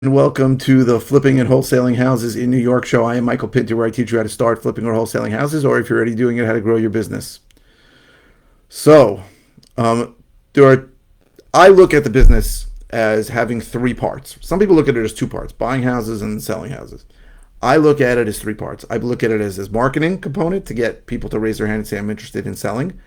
And welcome to the Flipping and Wholesaling Houses in New York show. I am Michael Pinter, where I teach you how to start flipping or wholesaling houses, or if you're already doing it, how to grow your business. So, there are. I look at the business as having three parts. Some people look at it as two parts: buying houses and selling houses. I look at it as three parts. I look at it as marketing component to get people to raise their hand and say I'm interested in selling.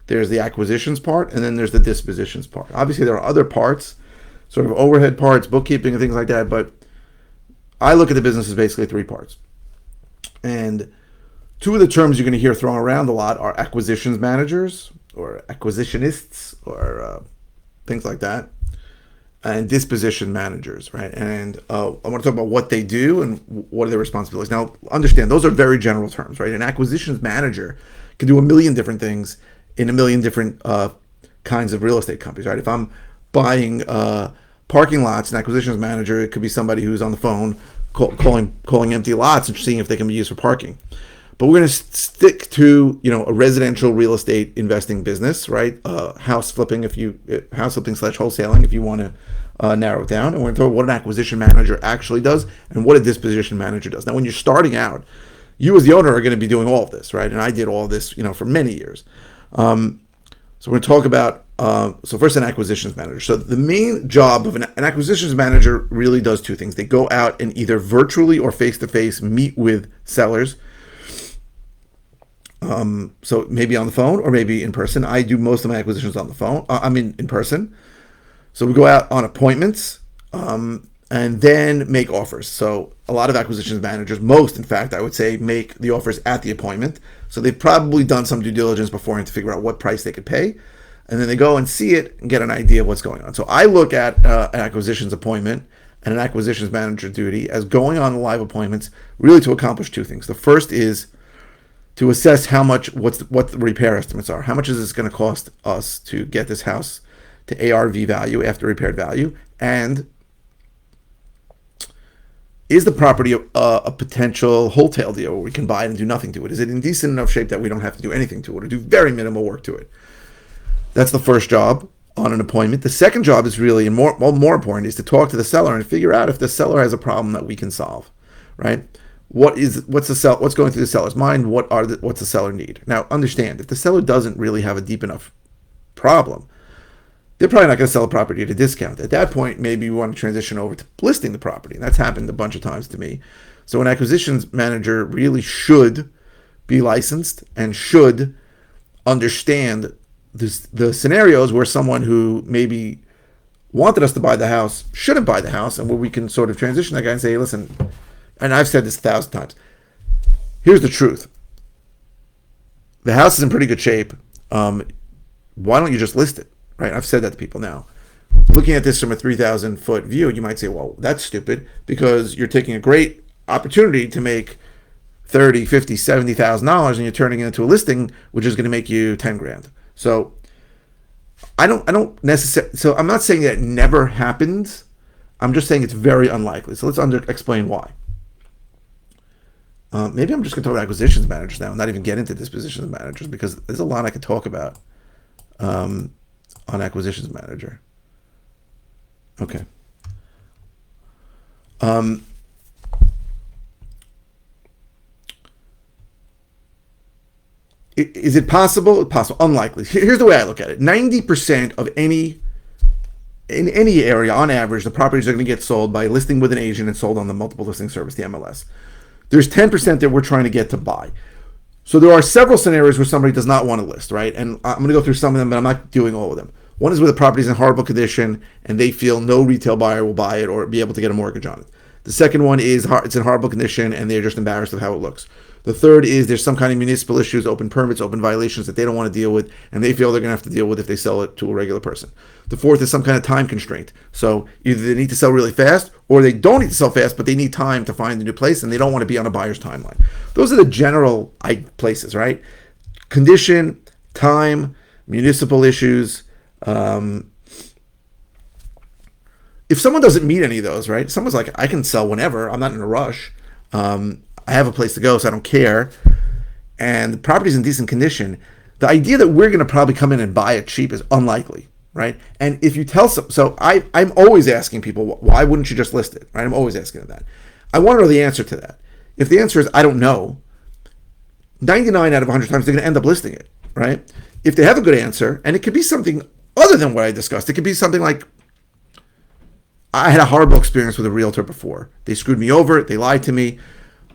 There's the acquisitions part, and then there's the dispositions part. Obviously, there are other parts, sort of overhead parts, bookkeeping and things like that. But I look at the business as basically three parts. And two of the terms you're going to hear thrown around a lot are acquisitions managers or acquisitionists or things like that, and disposition managers, right? And I want to talk about what they do and what are their responsibilities. Now, understand, those are very general terms, right? An acquisitions manager can do a million different things in a million different kinds of real estate companies, right? If I'm buying parking lots, an acquisitions manager, it could be somebody who's on the phone calling empty lots and seeing if they can be used for parking. But we're going to stick to a residential real estate investing business, right? House flipping slash wholesaling if you want to narrow it down. And we're going to talk about what an acquisition manager actually does and what a disposition manager does. Now, when you're starting out, you as the owner are going to be doing all of this, right? And I did all of this, for many years. So we're going to talk about, so first, an acquisitions manager. So the main job of an acquisitions manager really does two things. They go out and either virtually or face-to-face meet with sellers. So maybe on the phone or maybe in person. I do most of my acquisitions on the phone. In person. So we go out on appointments and then make offers. So a lot of acquisitions managers, most in fact, I would say, make the offers at the appointment. So they've probably done some due diligence beforehand to figure out what price they could pay. And then they go and see it and get an idea of what's going on. So I look at an acquisitions appointment and an acquisitions manager duty as going on the live appointments really to accomplish two things. The first is to assess what the repair estimates are. How much is this going to cost us to get this house to ARV value, after repaired value? And is the property a potential wholesale deal where we can buy it and do nothing to it? Is it in decent enough shape that we don't have to do anything to it or do very minimal work to it? That's the first job on an appointment. The second job is really, and more important, is to talk to the seller and figure out if the seller has a problem that we can solve, right? What's going through the seller's mind? What's the seller need? Now, understand, if the seller doesn't really have a deep enough problem, they're probably not going to sell a property at a discount. At that point, maybe we want to transition over to listing the property. And that's happened a bunch of times to me. So an acquisitions manager really should be licensed and should understand the scenarios where someone who maybe wanted us to buy the house shouldn't buy the house, and where we can sort of transition that guy and say, hey, listen, and I've said this 1,000 times, here's the truth. The house is in pretty good shape. Why don't you just list it? Right? I've said that to people now. Looking at this from a 3,000-foot view, you might say, well, that's stupid because you're taking a great opportunity to make $30,000, $50,000, $70,000 and you're turning it into a listing, which is going to make you 10 grand. So I don't necessarily, so I'm not saying that it never happens. I'm just saying it's very unlikely. So let's explain why. Maybe I'm just going to talk about acquisitions managers now and not even get into dispositions managers because there's a lot I could talk about on acquisitions manager. Okay. Is it possible? Possible. Unlikely. Here's the way I look at it. 90% of in any area, on average, the properties are going to get sold by listing with an agent and sold on the multiple listing service, the MLS. There's 10% that we're trying to get to buy. So there are several scenarios where somebody does not want to list, right? And I'm going to go through some of them, but I'm not doing all of them. One is where the property is in horrible condition and they feel no retail buyer will buy it or be able to get a mortgage on it. The second one is it's in horrible condition and they're just embarrassed of how it looks. The third is there's some kind of municipal issues, open permits, open violations that they don't want to deal with, and they feel they're going to have to deal with if they sell it to a regular person. The fourth is some kind of time constraint. So either they need to sell really fast or they don't need to sell fast, but they need time to find a new place and they don't want to be on a buyer's timeline. Those are the general places, right? Condition, time, municipal issues. If someone doesn't meet any of those, right? Someone's like, I can sell whenever. I'm not in a rush. I have a place to go, so I don't care. And the property's in decent condition. The idea that we're going to probably come in and buy it cheap is unlikely. right? And if you tell so I'm always asking people, why wouldn't you just list it, right? I'm always asking them that. I want to know the answer to that. If the answer is I don't know, 99 out of 100 times they're going to end up listing it, right? If they have a good answer, and it could be something other than what I discussed, it could be something like, I had a horrible experience with a realtor before. They screwed me over, they lied to me,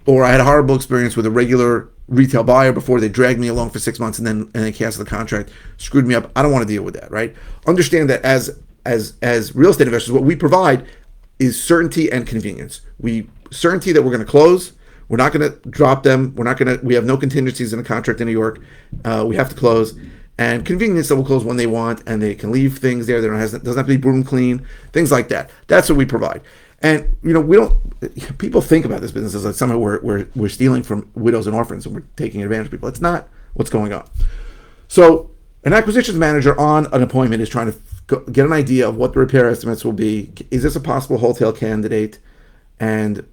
or I had a horrible experience with a regular retail buyer before. They dragged me along for 6 months and then canceled the contract, screwed me up. I don't want to deal with that, right? Understand that as real estate investors, what we provide is certainty and convenience. Certainty that we're going to close. We're not going to drop them. We have no contingencies in the contract in New York. We have to close. And convenience that will close when they want, and they can leave things there. Doesn't have to be broom clean, things like that. That's what we provide. And we don't. People think about this business as like somehow we're stealing from widows and orphans and we're taking advantage of people. It's not what's going on. So an acquisitions manager on an appointment is trying to get an idea of what the repair estimates will be. Is this a possible wholesale candidate? And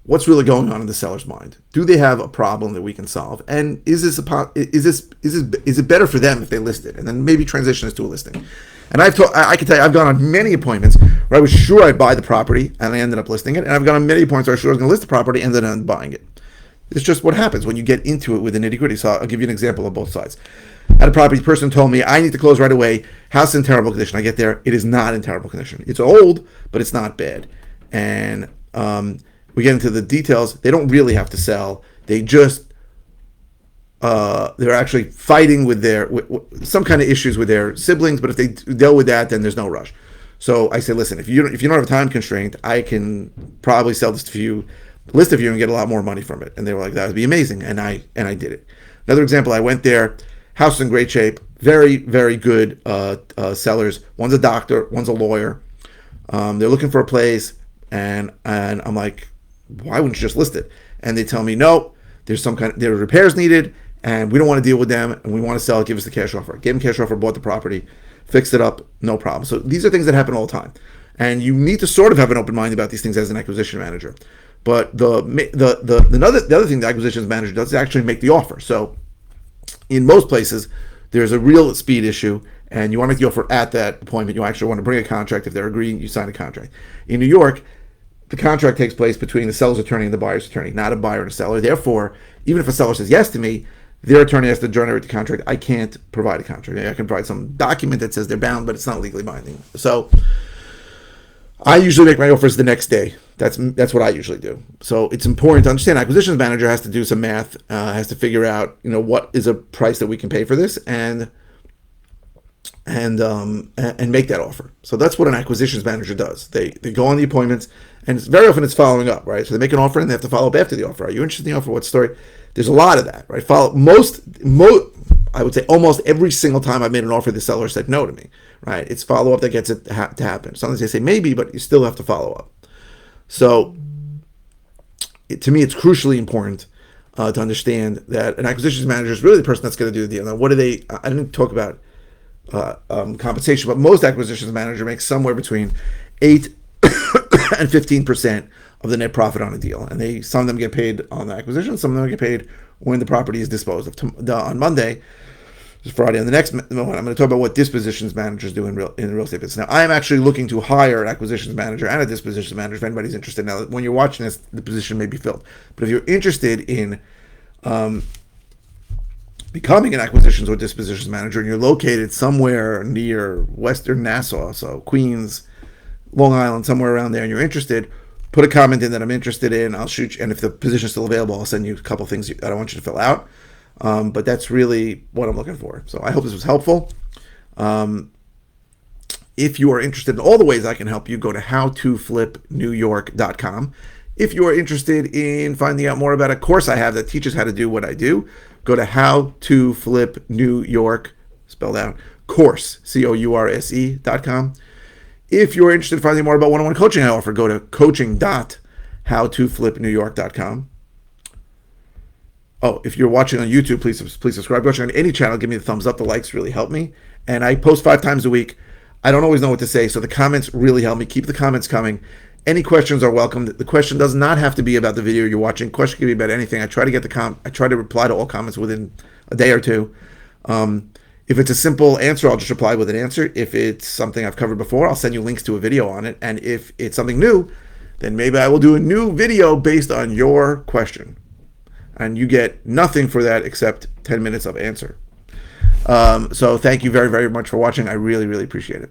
what's really going on in the seller's mind? Do they have a problem that we can solve? And is it better for them if they list it, and then maybe transition this to a listing? And I can tell you, I've gone on many appointments where I was sure I'd buy the property and I ended up listing it, and I've gone on many appointments where I was sure I was going to list the property and then ended up buying it. It's just what happens when you get into it with the nitty gritty. So I'll give you an example of both sides. I had a property person told me I need to close right away. House in terrible condition. I get there, it is not in terrible condition. It's old, but it's not bad. And we get into the details. They don't really have to sell. They just they're actually fighting with some kind of issues with their siblings. But if they deal with that, then there's no rush. So I say, listen, if you don't have a time constraint, I can probably sell this to you, list of you, and get a lot more money from it. And they were like, that would be amazing. And I did it. Another example, I went there. House in great shape. Very, very good sellers. One's a doctor. One's a lawyer. They're looking for a place, and I'm like, why wouldn't you just list it? And they tell me, no, there are repairs needed, and we don't want to deal with them, and we want to sell it. Give us the cash offer. Gave them cash offer, bought the property, fixed it up, no problem. So these are things that happen all the time, and you need to sort of have an open mind about these things as an acquisition manager. But the other thing the acquisitions manager does is actually make the offer. So in most places, there's a real speed issue, and you want to make the offer at that appointment. You actually want to bring a contract. If they're agreeing, you sign a contract. In New York, the contract takes place between the seller's attorney and the buyer's attorney, not a buyer and a seller. Therefore, even if a seller says yes to me, their attorney has to generate the contract. I can't provide a contract. I can provide some document that says they're bound, but it's not legally binding. So I usually make my offers the next day. That's what I usually do. So it's important to understand. Acquisitions manager has to do some math, has to figure out, what is a price that we can pay for this, and make that offer. So that's what an acquisitions manager does. They go on the appointments, and very often it's following up, right? So they make an offer and they have to follow up after the offer. Are you interested in the offer? What story? There's a lot of that, right? I would say almost every single time I've made an offer, the seller said no to me, right? It's follow up that gets it to happen. Sometimes they say maybe, but you still have to follow up. So to me, it's crucially important to understand that an acquisitions manager is really the person that's going to do the deal. Now, what do they? I didn't talk about compensation, but most acquisitions manager makes somewhere between 8 and 15% of the net profit on a deal, and some of them get paid on the acquisition, some of them get paid when the property is disposed of. On Monday, Friday, on the next one, I'm going to talk about what dispositions managers do in the real estate business. Now, I am actually looking to hire an acquisitions manager and a dispositions manager if anybody's interested. Now, when you're watching this, the position may be filled, but if you're interested in becoming an acquisitions or dispositions manager, and you're located somewhere near Western Nassau, so Queens, Long Island, somewhere around there, and you're interested, put a comment in that I'm interested in. I'll shoot you, and if the position is still available, I'll send you a couple things that I want you to fill out. But that's really what I'm looking for. So I hope this was helpful. If you are interested in all the ways I can help you, go to howtoflipnewyork.com. If you are interested in finding out more about a course I have that teaches how to do what I do, go to howtoflipnewyork, spelled out, course, course.com. If you're interested in finding more about one-on-one coaching I offer, go to coaching.howtoflipnewyork.com. Oh, if you're watching on YouTube, please subscribe. If you're watching on any channel, give me the thumbs up. The likes really help me. And I post 5 times a week. I don't always know what to say, so the comments really help me. Keep the comments coming. Any questions are welcome. The question does not have to be about the video you're watching. Question can be about anything. I try to reply to all comments within a day or two. If it's a simple answer, I'll just reply with an answer. If it's something I've covered before, I'll send you links to a video on it. And if it's something new, then maybe I will do a new video based on your question. And you get nothing for that except 10 minutes of answer. So thank you very, very much for watching. I really, really appreciate it.